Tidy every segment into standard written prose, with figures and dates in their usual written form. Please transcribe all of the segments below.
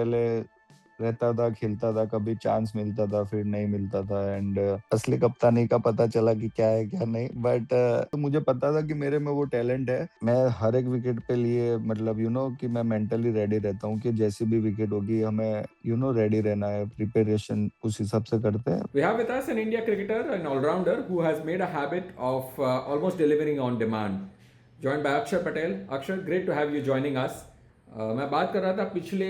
पहले रहता था, खेलता था, कभी चांस मिलता था, फिर नहीं मिलता था एंड असली कप्तानी का पता चला कि क्या है, क्या नहीं। बट तो मुझे पता था कि मेरे में वो टैलेंट है। मैं हर एक विकेट पे लिए मतलब कि मैं मेंटली रेडी रहता हूँ कि जैसी भी विकेट होगी हमें रेडी रहना है, प्रिपरेशन उस हिसाब से करते हैं। We have with us an India cricketer, an all-rounder who has made a habit of almost delivering on demand. Joined by Akshay Patel. Akshay, great to have you joining us. मैं बात कर रहा था पिछले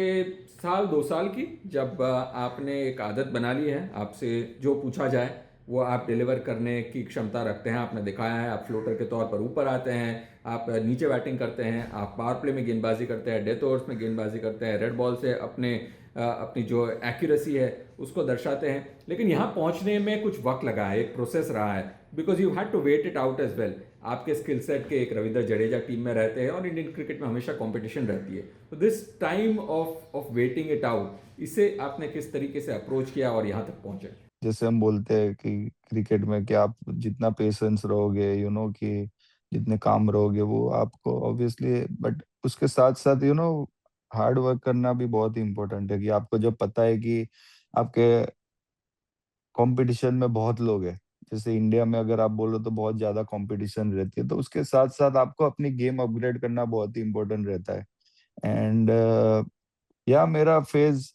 साल 2 साल की, जब आपने एक आदत बना ली है, आपसे जो पूछा जाए वो आप डिलीवर करने की क्षमता रखते हैं। आपने दिखाया है, आप फ्लोटर के तौर पर ऊपर आते हैं, आप नीचे बैटिंग करते हैं, आप पावर प्ले में गेंदबाजी करते हैं, डेथ ओवर्स में गेंदबाजी करते हैं, रेड बॉल से अपनी जो एक्यूरेसी है उसको दर्शाते हैं। लेकिन यहाँ पहुँचने में कुछ वक्त लगा है, एक प्रोसेस रहा है, because you had to wait it out as well. आपके स्किल सेट के एक रविंद्र जडेजा टीम में रहते हैं और इंडियन क्रिकेट में हमेशा कंपटीशन रहती है। तो this time of waiting it out, इसे आपने किस तरीके से अप्रोच किया और यहाँ तक पहुँचे? जैसे हम बोलते हैं कि क्रिकेट में कि आप जितना पेशेंस रहोगे कि जितने काम रहोगे वो आपको ऑब्वियसली, बट उसके साथ साथ हार्ड वर्क करना भी बहुत इंपॉर्टेंट है कि आपको जब पता है कि आपके कंपटीशन में बहुत लोग हैं। जैसे इंडिया में अगर आप बोलो तो बहुत ज़्यादा कंपटीशन रहती है, तो उसके साथ-साथ आपको अपनी गेम अपग्रेड करना बहुत ही इम्पोर्टेंट रहता है। एंड या मेरा फेज़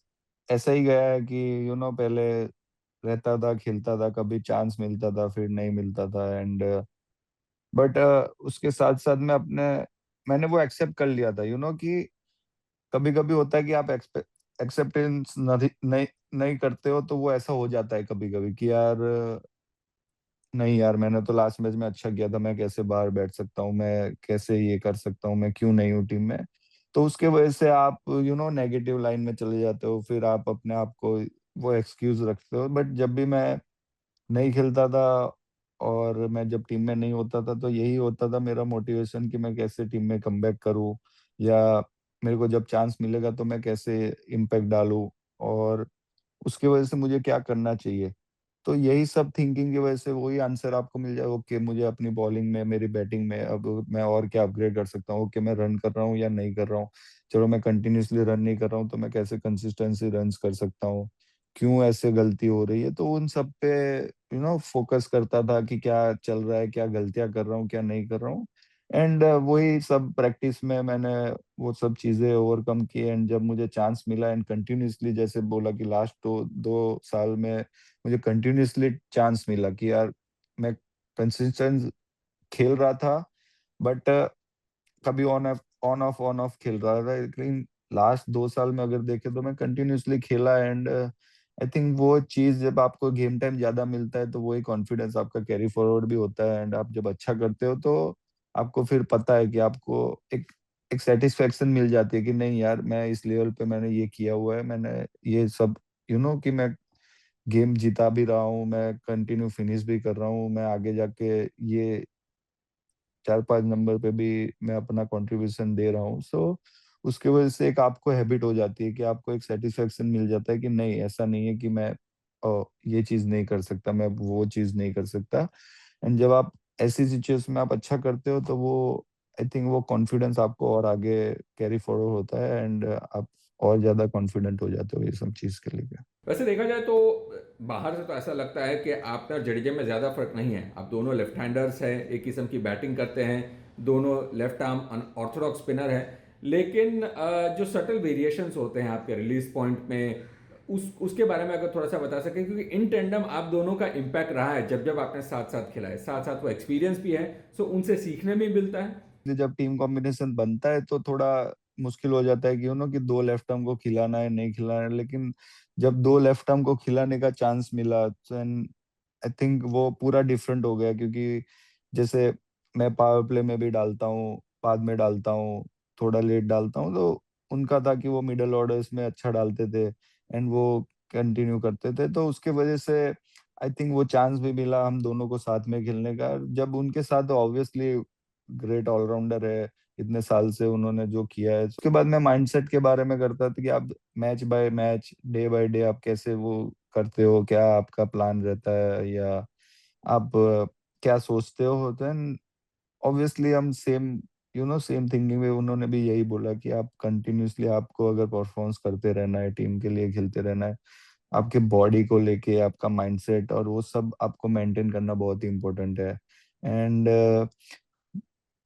ऐसा ही गया है कि पहले रहता था, खेलता था, कभी चांस मिलता था, फिर नहीं मिलता था एंड बट उसके साथ-साथ मैंने वो एक्सेप्ट कर लिया था कि कभी-कभी होता है कि आप एक्सेप्टेंस नही नहीं नहीं करते हो, तो वो ऐसा हो जाता है कभी-कभी कि यार नहीं यार, मैंने तो लास्ट मैच में अच्छा किया था, मैं कैसे बाहर बैठ सकता हूँ, मैं कैसे ये कर सकता हूँ, मैं क्यों नहीं हूँ टीम में? तो उसके वजह से आप नेगेटिव लाइन में चले जाते हो, फिर आप अपने आप को वो एक्सक्यूज़ रखते हो। बट जब भी मैं नहीं खेलता था और मैं जब टीम में नहीं होता था, तो यही होता था मेरा मोटिवेशन कि मैं कैसे टीम में कमबैक करूँ या मेरे को जब चांस मिलेगा तो मैं कैसे इम्पैक्ट डालूँ और उसकी वजह से मुझे क्या करना चाहिए। तो यही सब थिंकिंग की वजह से वही आंसर आपको मिल जाए, ओके मुझे अपनी बॉलिंग में, मेरी बैटिंग में अब मैं और क्या अपग्रेड कर सकता हूँ? ओके मैं रन कर रहा हूँ या नहीं कर रहा हूँ? चलो मैं कंटिन्यूअसली रन नहीं कर रहा हूँ, तो मैं कैसे कंसिस्टेंसी रन्स कर सकता हूँ? क्यों ऐसे गलती हो रही है? तो उन सब पे फ़ोकस करता था कि क्या चल रहा है, क्या गलतियाँ कर रहा हूँ, क्या नहीं कर रहा हूँ। एंड वही सब प्रैक्टिस में मैंने वो सब चीज़ें ओवरकम की एंड जब मुझे चांस मिला एंड कंटिन्यूअसली जैसे बोला कि लास्ट 2 साल में मुझे कंटिन्यूअसली चांस मिला कि यार मैं कंसिस्टेंट खेल रहा था, बट कभी ऑन ऑफ खेल रहा था। लेकिन लास्ट 2 साल में अगर देखें तो मैं कंटिन्यूअसली खेला एंड आई थिंक वो चीज़ जब आपको गेम टाइम ज़्यादा मिलता है, तो वही कॉन्फिडेंस आपका कैरी फॉरवर्ड भी होता है एंड आप जब अच्छा करते हो, तो आपको फिर पता है कि आपको एक एक सैटिस्फैक्शन मिल जाती है कि नहीं यार, मैं इस लेवल पे मैंने ये किया हुआ है, मैंने ये सब कि मैं गेम जीता भी रहा हूँ, मैं कंटिन्यू फिनिश भी कर रहा हूँ, मैं आगे जाके ये 4-5 नंबर पे भी मैं अपना कंट्रीब्यूशन दे रहा हूँ। सो उसकी वजह से एक आपको हैबिट हो जाती है कि आपको एक सैटिस्फैक्शन मिल जाता है कि नहीं, ऐसा नहीं है कि मैं ये चीज़ नहीं कर सकता, मैं वो चीज़ नहीं कर सकता। एंड जब आप ऐसी सिचुएशन में आप अच्छा करते हो, तो वो आई थिंक वो कॉन्फिडेंस आपको और आगे कैरी फॉरवर्ड होता है एंड आप और ज़्यादा कॉन्फिडेंट हो जाते हो ये सब चीज़ के लिए। वैसे देखा जाए तो बाहर से तो ऐसा लगता है कि आपका और जडेजा में ज़्यादा फर्क नहीं है। आप दोनों लेफ्ट हैंडर्स हैं, एक किस्म की बैटिंग करते हैं, दोनों लेफ्ट आर्म अनऑर्थोडॉक्स स्पिनर हैं। लेकिन जो सटल वेरिएशंस होते हैं आपके रिलीज पॉइंट में, उसके बारे में अगर थोड़ा सा बता सकें, क्योंकि इन टेंडम आप दोनों का इम्पैक्ट रहा है जब जब आपने साथ साथ खिलाए, साथ साथ वो एक्सपीरियंस भी है, सो उनसे सीखने में मिलता है। जब टीम कॉम्बिनेशन बनता है तो थोड़ा मुश्किल हो जाता है कि 2 लेफ्ट आर्म को खिलाना है, नहीं खिलाना है। लेकिन जब 2 लेफ्ट आर्म को खिलाने का चांस मिला, देन आई थिंक वो पूरा डिफरेंट हो गया क्योंकि जैसे मैं पावर प्ले में भी डालता हूँ, बाद में डालता हूँ, थोड़ा लेट डालता हूँ, तो उनका था कि वो मिडल ऑर्डर्स में अच्छा डालते थे एंड वो कंटिन्यू करते थे। तो उसके वजह से आई थिंक वो चांस भी मिला हम दोनों को साथ में खेलने का। जब उनके साथ ऑब्वियसली ग्रेट ऑलराउंडर है, इतने साल से उन्होंने जो किया है। उसके बाद मैं माइंडसेट के बारे में करता था कि आप match by match, day by day आप कैसे वो करते हो, क्या आपका प्लान रहता है या आप क्या सोचते हो? देन ऑब्वियसली हम सेम सेम थिंकिंग में उन्होंने भी यही बोला कि आप कंटिन्यूअसली आपको अगर परफॉर्मेंस करते रहना है, टीम के लिए खेलते रहना है, आपके बॉडी को लेके आपका माइंडसेट और वो सब आपको मेंटेन करना बहुत ही इम्पोर्टेंट है। एंड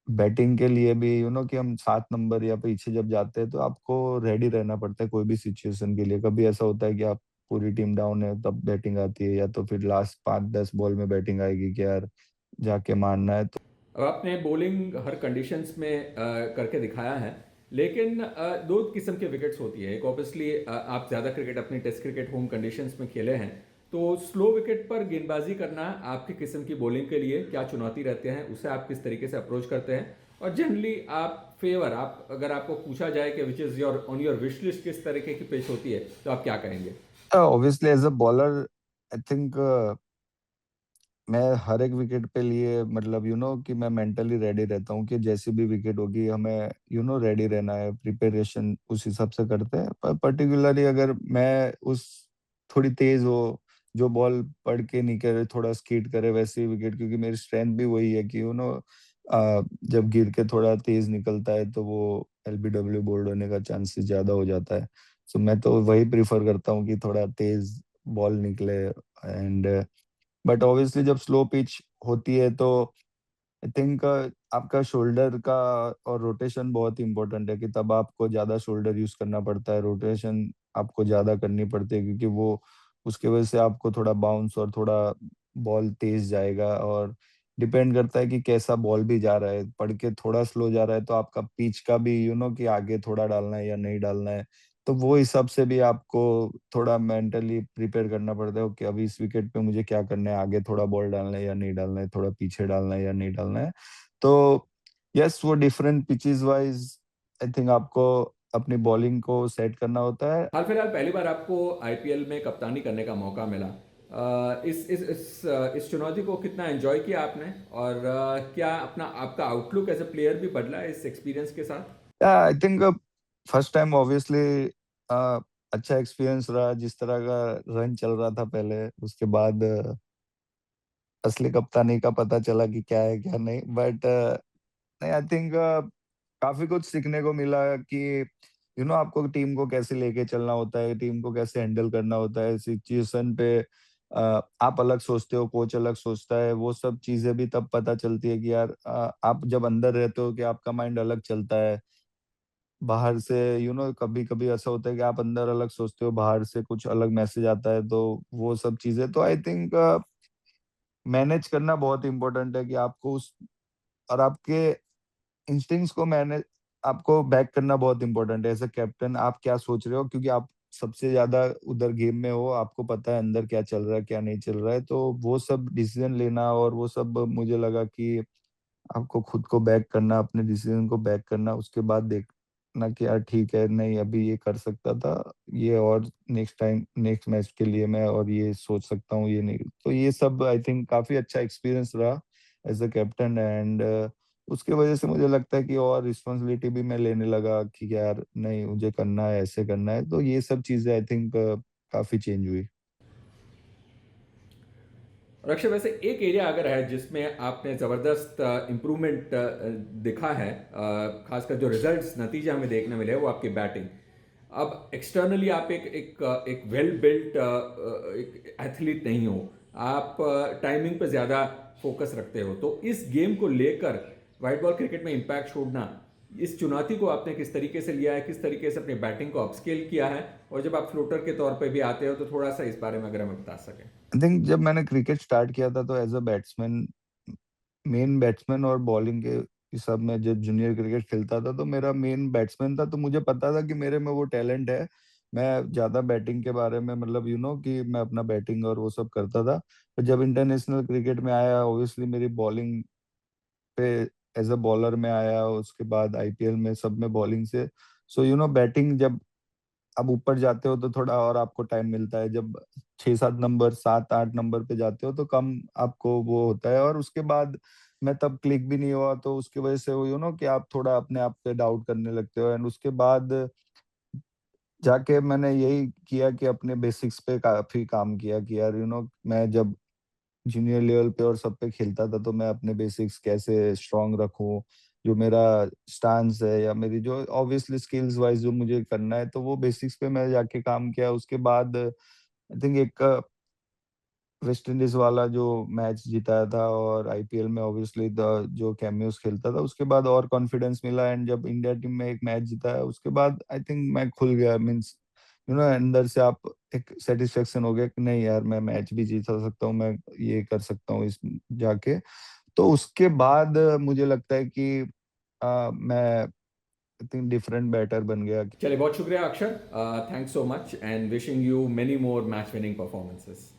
बैटिंग के लिए भी कि हम 7 नंबर या पीछे जब जाते हैं तो आपको रेडी रहना पड़ता है कोई भी सिचुएशन के लिए। कभी ऐसा होता है कि आप पूरी टीम डाउन है तब बैटिंग आती है, या तो फिर लास्ट 5-10 बॉल में बैटिंग आएगी कि यार जाके मारना है। तो अब आपने बॉलिंग हर कंडीशंस में करके दिखाया है, लेकिन दो किस्म के विकेट्स होती है। एक ऑब्वियसली आप ज़्यादा क्रिकेट अपनी टेस्ट क्रिकेट होम कंडीशंस में खेले हैं, तो स्लो विकेट पर गेंदबाजी करना आपकी किस्म की बॉलिंग के लिए क्या चुनौती रहते हैं, उसे आप किस तरीके से अप्रोच करते हैं, और जनरली आप अगर आपको पूछा जाए कि which is your on your wish list किस तरीके की पिच होती है, तो आप क्या कहेंगे? Obviously as a bowler I think मैं हर एक विकेट पे लिए मतलब कि मैं मेंटली रेडी रहता हूँ कि जैसी भी विकेट होगी हमें रेडी रहना है, प्रिपरेशन उस हिसाब से करते हैं। पर पर्टिकुलरली अगर मैं उस थोड़ी तेज हो, जो बॉल पढ़ के नहीं करे, थोड़ा स्कीड करे वैसी विकेट, क्योंकि मेरी स्ट्रेंथ भी वही है कि जब गिर के थोड़ा तेज निकलता है तो वो एलबीडब्ल्यू बोल्ड होने का चांसेस ज्यादा हो जाता है। सो मैं तो वही प्रिफर करता हूँ कि थोड़ा तेज बॉल निकले। एंड बट ऑब्वियसली जब स्लो पिच होती है तो आई थिंक आपका शोल्डर का और रोटेशन बहुत इंपॉर्टेंट है कि तब आपको ज्यादा शोल्डर यूज करना पड़ता है, रोटेशन आपको ज्यादा करनी पड़ती है, क्योंकि वो उसके वजह से आपको थोड़ा बाउंस और थोड़ा बॉल तेज जाएगा। और डिपेंड करता है कि कैसा बॉल भी जा रहा है, पढ़ के थोड़ा स्लो जा रहा है तो आपका पिच का भी कि आगे थोड़ा डालना है या नहीं डालना है, तो वो हिसाब से भी आपको थोड़ा मेंटली प्रिपेयर करना पड़ता है कि अभी इस विकेट पे मुझे क्या करना है, आगे थोड़ा बॉल डालना है या नहीं डालना है, थोड़ा पीछे डालना है या नहीं डालना है। तो यस, वो different pitches wise I think आपको अपनी बॉलिंग को सेट करना होता है। हाल फिलहाल पहली बार आपको आईपीएल में कप्तानी करने का मौका मिला। इस चुनौती को कितना एंजॉय किया आपने, और क्या अपना आपका आउटलुक एज ए प्लेयर भी बदला है इस एक्सपीरियंस के साथ? I think first time obviously अच्छा एक्सपीरियंस रहा। जिस तरह का रन चल रहा था पहले, उसके बाद असली कप्तानी का पता चला कि क्या है क्या नहीं। बट नहीं, आई थिंक काफी कुछ सीखने को मिला कि आपको टीम को कैसे लेके चलना होता है, टीम को कैसे हैंडल करना होता है सिचुएशन पे। आप अलग सोचते हो, कोच अलग सोचता है, वो सब चीजें भी तब पता चलती है कि यार आप जब अंदर रहते हो कि आपका माइंड अलग चलता है। बाहर से कभी कभी ऐसा होता है कि आप अंदर अलग सोचते हो, बाहर से कुछ अलग मैसेज आता है, तो वो सब चीजें तो आई थिंक मैनेज करना बहुत इंपॉर्टेंट है कि आपको उस और आपके इंस्टिंक्ट्स को मैंने आपको बैक करना बहुत इंपॉर्टेंट है। एज़ अ कैप्टन आप क्या सोच रहे हो, क्योंकि आप सबसे ज़्यादा उधर गेम में हो, आपको पता है अंदर क्या चल रहा है, क्या नहीं चल रहा है। तो वो सब डिसीज़न लेना और वो सब मुझे लगा कि आपको खुद को बैक करना, अपने डिसीज़न को बैक करना, उसके बाद देखना कि यार ठीक है, नहीं अभी ये कर सकता था, ये और नेक्स्ट टाइम नेक्स्ट मैच के लिए मैं और ये सोच सकता हूँ, ये नहीं। तो ये सब आई थिंक काफ़ी अच्छा एक्सपीरियंस रहा एज़ अ कैप्टन। एंड उसकी वजह से मुझे लगता है कि और रिस्पॉन्सिबिलिटी भी मैं लेने लगा कि यार नहीं मुझे करना है, ऐसे करना है। तो ये सब चीज़ें आई थिंक काफ़ी चेंज हुई। और अक्षय, वैसे एक एरिया अगर है जिसमें आपने ज़बरदस्त इम्प्रूवमेंट दिखा है, खासकर जो रिजल्ट्स नतीजे हमें देखने मिले वो आपकी बैटिंग। अब एक्सटर्नली आप एक वेल बिल्ट एक एथलीट नहीं हो, आप टाइमिंग पे ज़्यादा फोकस रखते हो, तो इस गेम को लेकर वाइट बॉल क्रिकेट में इम्पैक्ट छोड़ना, इस चुनौती को आपने किस तरीके से लिया है, किस तरीके से अपनी बैटिंग को अपस्केल किया है, और जब आप फ्लोटर के तौर पे भी आते हो तो थोड़ा सा इस बारे में अगर हमें बता सकें। आई थिंक जब मैंने क्रिकेट स्टार्ट किया था तो as a batsman, main batsman और बॉलिंग के हिसाब में जब जूनियर क्रिकेट खेलता था तो मेरा मेन बैट्समैन था, तो मुझे पता था कि मेरे में वो टैलेंट है। मैं ज़्यादा बैटिंग के बारे में मतलब कि मैं अपना बैटिंग और वो सब करता था। पर जब इंटरनेशनल क्रिकेट में आया ऑब्वियसली मेरी बॉलिंग पे एज़ अ बॉलर में आया, उसके बाद आईपीएल में सब में बॉलिंग से। सो बैटिंग जब आप ऊपर जाते हो तो थोड़ा और आपको टाइम मिलता है। जब 6-7 नंबर, 7-8 नंबर पे जाते हो तो कम आपको वो होता है। और उसके बाद मैं तब क्लिक भी नहीं हुआ, तो उसकी वजह से वो कि आप थोड़ा अपने आप पे डाउट करने लगते हो। एंड उसके बाद जाके मैंने यही किया कि अपने बेसिक्स पे काफ़ी काम किया कि यार मैं जब जूनियर लेवल पे और सब पे खेलता था तो मैं अपने बेसिक्स कैसे स्ट्रॉन्ग रखूँ, जो मेरा स्टांस है या मेरी जो ऑब्वियसली स्किल्स वाइज जो मुझे करना है, तो वो बेसिक्स पे मैं जाके काम किया। उसके बाद आई थिंक एक वेस्ट इंडीज वाला जो मैच जिताया था, और आईपीएल में ऑब्वियसली द जो कैमियोस खेलता था, उसके बाद और कॉन्फिडेंस मिला। एंड जब इंडिया टीम में एक मैच जिताया, उसके बाद आई थिंक मैं खुल गया। मींस अंदर से आप एक सेटिस्फेक्शन हो गया कि नहीं यार, मैं मैच भी जीता सकता हूँ, मैं ये कर सकता हूँ इस जाके। तो उसके बाद मुझे लगता है कि मैं आई थिंक डिफरेंट बैटर बन गया। चलिए, बहुत शुक्रिया अक्षर, thanks so much and wishing you many more match winning performances.